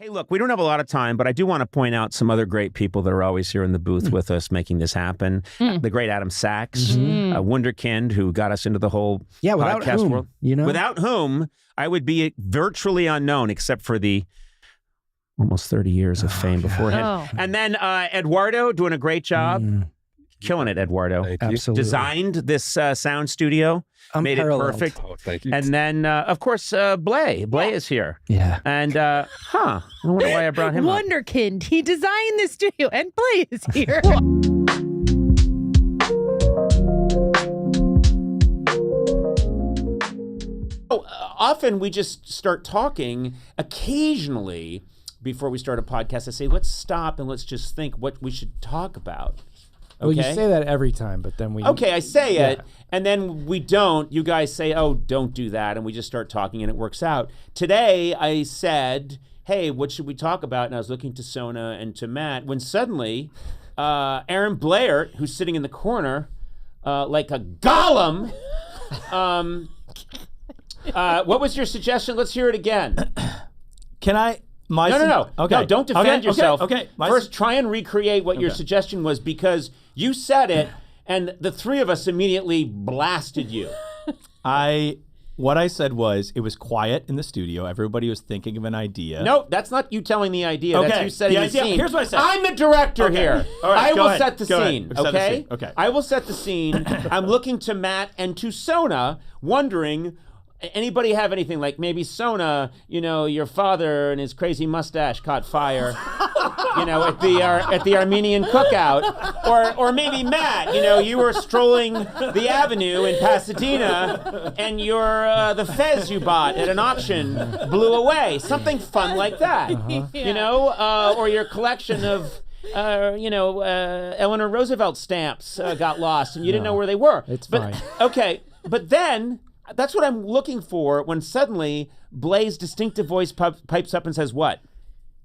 Hey, look, we don't have a lot of time, but I do want to point out some other great people that are always here in the booth with us making this happen. The great Adam Sachs, Wunderkind, who got us into the whole podcast world. Without whom, I would be virtually unknown, except for the almost 30 years of fame beforehand. And then Eduardo doing a great job. Killing it, Eduardo. Absolutely. Designed this sound studio, made it perfect. Oh, thank you. And then, of course, Bley. Bley is here. Yeah. And, I wonder why I brought him up. Wunderkind. He designed the studio, and Bley is here. Often we just start talking occasionally before we start a podcast. I say, let's stop and let's just think what we should talk about. Well, you say that every time, but then we... Okay, I say it, and then we don't. You guys say, oh, don't do that, and we just start talking, and it works out. Today, I said, hey, what should we talk about? And I was looking to Sona and to Matt, when suddenly, Aaron Blair, who's sitting in the corner, like a golem, what was your suggestion? Let's hear it again. Can I... No. Okay. No, don't defend yourself. Okay. First, try and recreate what your suggestion was, because you said it, and the three of us immediately blasted you. What I said was, it was quiet in the studio. Everybody was thinking of an idea. No, that's not you telling the idea. Okay. That's you setting the scene. Here's what I said. I'm the director here. All right, I will ahead. set the Go scene, ahead. Set the okay? scene. Okay. I will set the scene. I'm looking to Matt and to Sona, wondering... Anybody have anything like maybe Sona, your father and his crazy mustache caught fire, at the Armenian cookout, or maybe Matt, you were strolling the avenue in Pasadena, and the fez you bought at an auction blew away, something fun like that, or your collection of. Eleanor Roosevelt stamps got lost, and you didn't know where they were. It's fine. Okay, but then. That's what I'm looking for when suddenly Bley's distinctive voice pipes up and says what?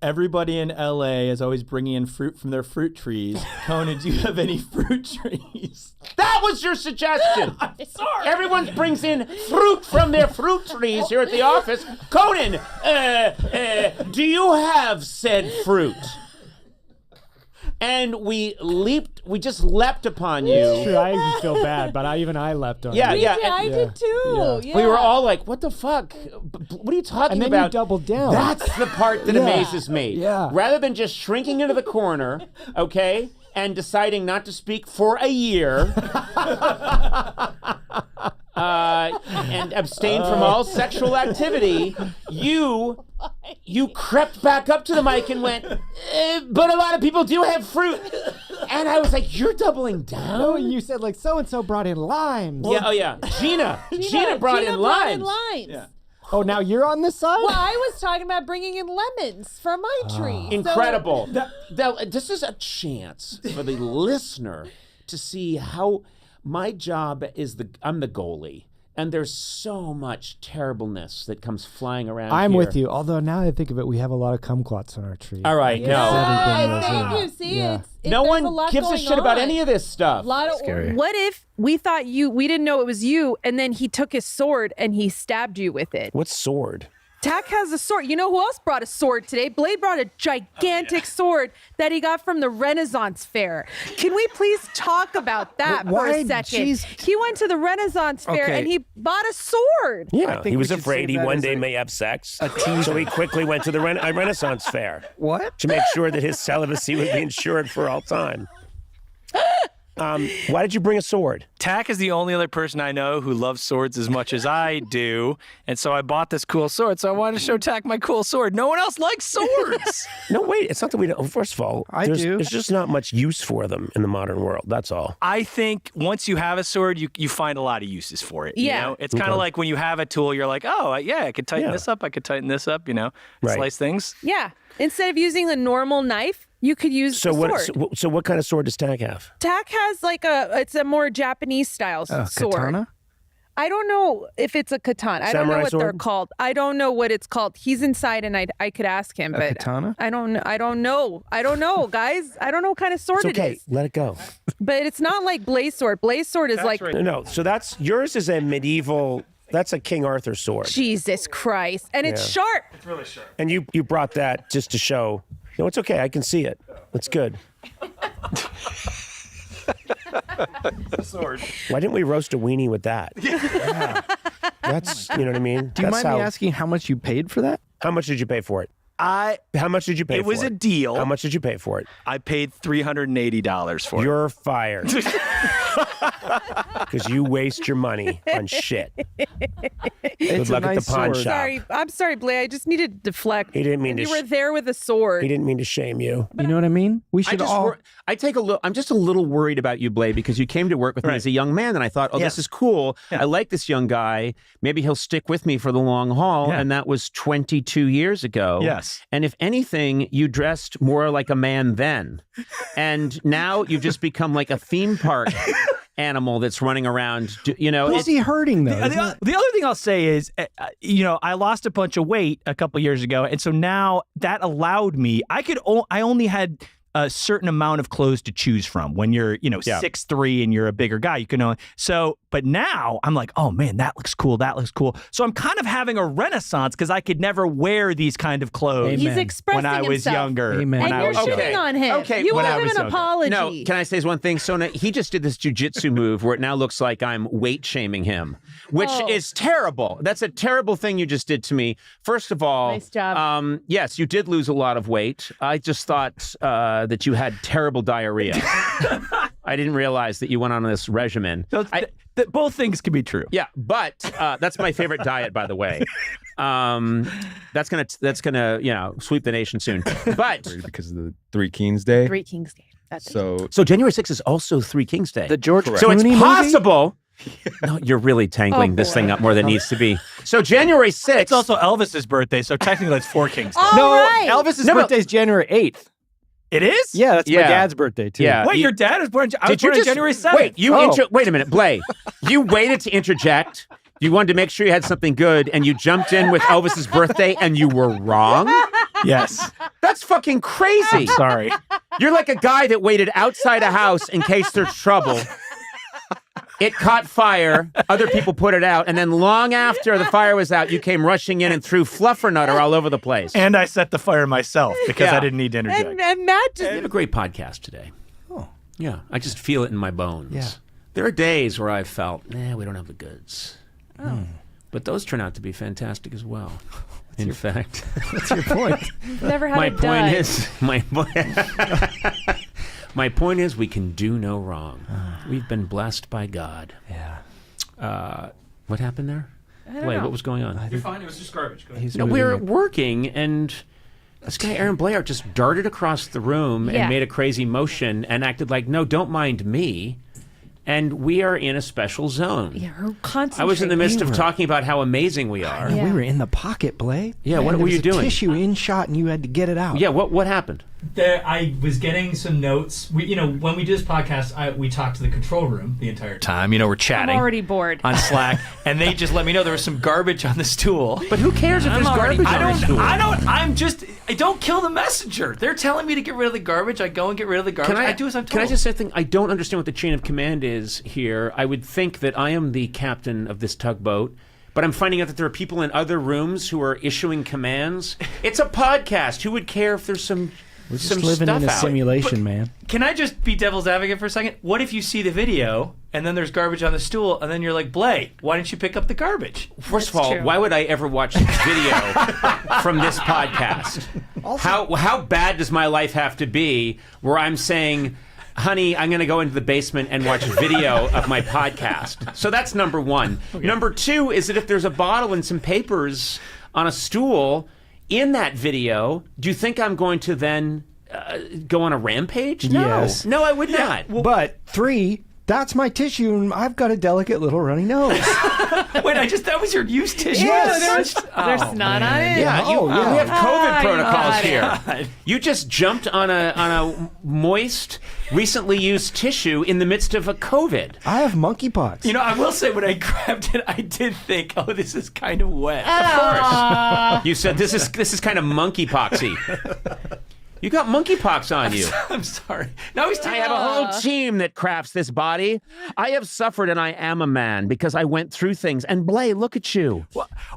Everybody in LA is always bringing in fruit from their fruit trees. Conan, do you have any fruit trees? That was your suggestion. I'm sorry. Everyone brings in fruit from their fruit trees here at the office. Conan, do you have said fruit? And we just leapt upon you. It's true, I even feel bad, but I leapt on you. Yeah. I did too. Yeah. We were all like, what the fuck? What are you talking And then about? you doubled down. That's the part that amazes me. Yeah. Rather than just shrinking into the corner, okay, and deciding not to speak for a year, and abstain from all sexual activity, you crept back up to the mic and went, but a lot of people do have fruit. And I was like, you're doubling down? No, you said like so-and-so brought in limes. Gina brought in limes. Yeah. Oh, now you're on this side? Well, I was talking about bringing in lemons from my tree. Incredible. This is a chance for the listener to see how my job is I'm the goalie. And there's so much terribleness that comes flying around I'm here. with you. Although now that I think of it, we have a lot of kumquats on our tree. All right, Thank you. See, no one gives a shit about any of this stuff. Scary. What if we thought we didn't know it was you, and then he took his sword and he stabbed you with it? What sword? Tack has a sword. You know who else brought a sword today? Bley brought a gigantic sword that he got from the Renaissance Fair. Can we please talk about that for a second? Jeez. He went to the Renaissance Fair and he bought a sword. Yeah, he was we should afraid save he that one as day a- may have sex, so he quickly went to the Renaissance Fair. What? To make sure that his celibacy would be ensured for all time. Why did you bring a sword? Tack is the only other person I know who loves swords as much as I do, and so I bought this cool sword, so I wanted to show Tack my cool sword. No one else likes swords! No, wait, it's not that we don't. First of all, I do. There's just not much use for them in the modern world, that's all. I think once you have a sword, you find a lot of uses for it. Yeah. You know? It's kind of like when you have a tool, you're like, oh, yeah, I could tighten Yeah. this up, I could tighten this up, Right. slice things. Yeah. Instead of using a normal knife, you could use a sword. So what kind of sword does Tack have? Tack has it's a more Japanese style sword. Katana? I don't know if it's a katana. I don't know Samurai what they're sword? called. I don't know what it's called. He's inside, and I could ask him. A But katana? I don't know, guys. I don't know what kind of sword It's okay, it is. let it go. But it's not like Bley's sword. Bley's sword is like No, so yours is a medieval That's a King Arthur sword. Jesus Christ. And it's sharp. It's really sharp. And you brought that just to show. No, it's okay. I can see it. It's good. Sword. Why didn't we roast a weenie with that? Yeah. That's, you know what I mean? Do you mind me asking how much you paid for that? How much did you pay for it? How much did you pay for it? It was a deal. How much did you pay for it? I paid $380 for it. You're fired. Because you waste your money on shit. Good luck at the pawn shop. I'm sorry, Bley. I just needed to deflect. He didn't mean to. You were there with a sword. He didn't mean to shame you. You know what I mean? We should all. I'm just a little worried about you, Bley, because you came to work with me as a young man, and I thought, this is cool. Yeah. I like this young guy. Maybe he'll stick with me for the long haul. Yeah. And that was 22 years ago. Yes. And if anything, you dressed more like a man then. And now you've just become like a theme park animal that's running around. Who's he hurting, though? The other thing I'll say is, I lost a bunch of weight a couple years ago. And so now that allowed me, I only had a certain amount of clothes to choose from. When you're, 6'3" and you're a bigger guy, you can only, but now I'm like, oh man, that looks cool. That looks cool. So I'm kind of having a renaissance because I could never wear these kind of clothes. He's expressing when I was himself. younger. Amen. And you're shitting on him. Okay. You When owe I him was an younger. apology. No, can I say one thing? So he just did this jujitsu move where it now looks like I'm weight shaming him, which is terrible. That's a terrible thing you just did to me. First of all, nice job. Yes, you did lose a lot of weight. I just thought that you had terrible diarrhea. I didn't realize that you went on this regimen. Both things can be true. Yeah, but that's my favorite diet, by the way. That's gonna sweep the nation soon. But because of the Three Kings Day. Three Kings Day. That's so January 6th is also Three Kings Day. The George So it's Clooney movie? possible. No, you're really tangling this thing up more than it needs to be. So January 6th. It's also Elvis's birthday, so technically it's 4 Kings Day. All right. Elvis's birthday is January 8th. It is? Yeah, that's my dad's birthday, too. Yeah. Wait, your dad was born, I was born on January 7th. Wait, wait a minute, Bley. You waited to interject. You wanted to make sure you had something good, and you jumped in with Elvis's birthday, and you were wrong? Yes. That's fucking crazy. Sorry. You're like a guy that waited outside a house in case there's trouble. It caught fire, other people put it out, and then long after the fire was out, you came rushing in and threw fluffernutter all over the place. And I set the fire myself because I didn't need to interject. And Matt just... We have a great podcast today. Oh. Yeah, I just feel it in my bones. Yeah. There are days where I've felt, we don't have the goods. Oh. But those turn out to be fantastic as well. In fact. What's your point? Never had a dud. My point is we can do no wrong. We've been blessed by God. Yeah. What happened there? Bley, what was going on? You're fine. It was just garbage. Go ahead. He's No, we were working, and this guy, Aaron Blair, just darted across the room and made a crazy motion and acted like, no, don't mind me. And we are in a special zone. Yeah, concentrate. I was in the midst of talking about how amazing we are. We were in the pocket, Bley. Yeah, what were you doing? Tissue in shot, and you had to get it out. Yeah, what happened? I was getting some notes. When we do this podcast, we talk to the control room the entire time. We're chatting. I'm already bored. On Slack, and they just let me know there was some garbage on the stool. But who cares if there's garbage on the stool? I don't kill the messenger. They're telling me to get rid of the garbage. I go and get rid of the garbage. I do as I'm told. Can I just say something? I don't understand what the chain of command is here. I would think that I am the captain of this tugboat, but I'm finding out that there are people in other rooms who are issuing commands. It's a podcast. Who would care if there's some We're just living in a simulation, man. Can I just be devil's advocate for a second? What if you see the video and then there's garbage on the stool and then you're like, Bley, why didn't you pick up the garbage? First of all, why would I ever watch the video from this podcast? How bad does my life have to be where I'm saying, honey, I'm going to go into the basement and watch video of my podcast? So that's number one. Okay. Number two is that if there's a bottle and some papers on a stool in that video, do you think I'm going to then go on a rampage? No. Yes. No, I would not. Well, but 3, that's my tissue, and I've got a delicate little runny nose. Wait, that was your used tissue? Yes. There's snot on it? Yeah, yeah. We have COVID protocols here. God. You just jumped on a moist, recently used tissue in the midst of a COVID. I have monkeypox. I will say when I grabbed it, I did think, oh, this is kind of wet. Of course. You said this is kind of monkeypoxy. You got monkeypox on you. I'm sorry. No, he's I have a whole team that crafts this body. I have suffered and I am a man because I went through things. And Bley, look at you.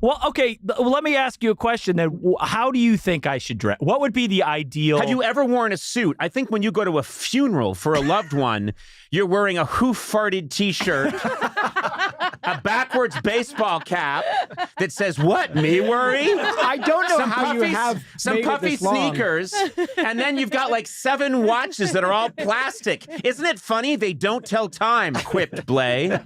Well, okay. Let me ask you a question then. How do you think I should dress? What would be the ideal? Have you ever worn a suit? I think when you go to a funeral for a loved one, you're wearing a who-farted t-shirt, a backwards baseball cap that says, what, me worry? I don't know how you have some made it puffy this long. sneakers, and then you've got like 7 watches that are all plastic. Isn't it funny? They don't tell time, quipped Bley.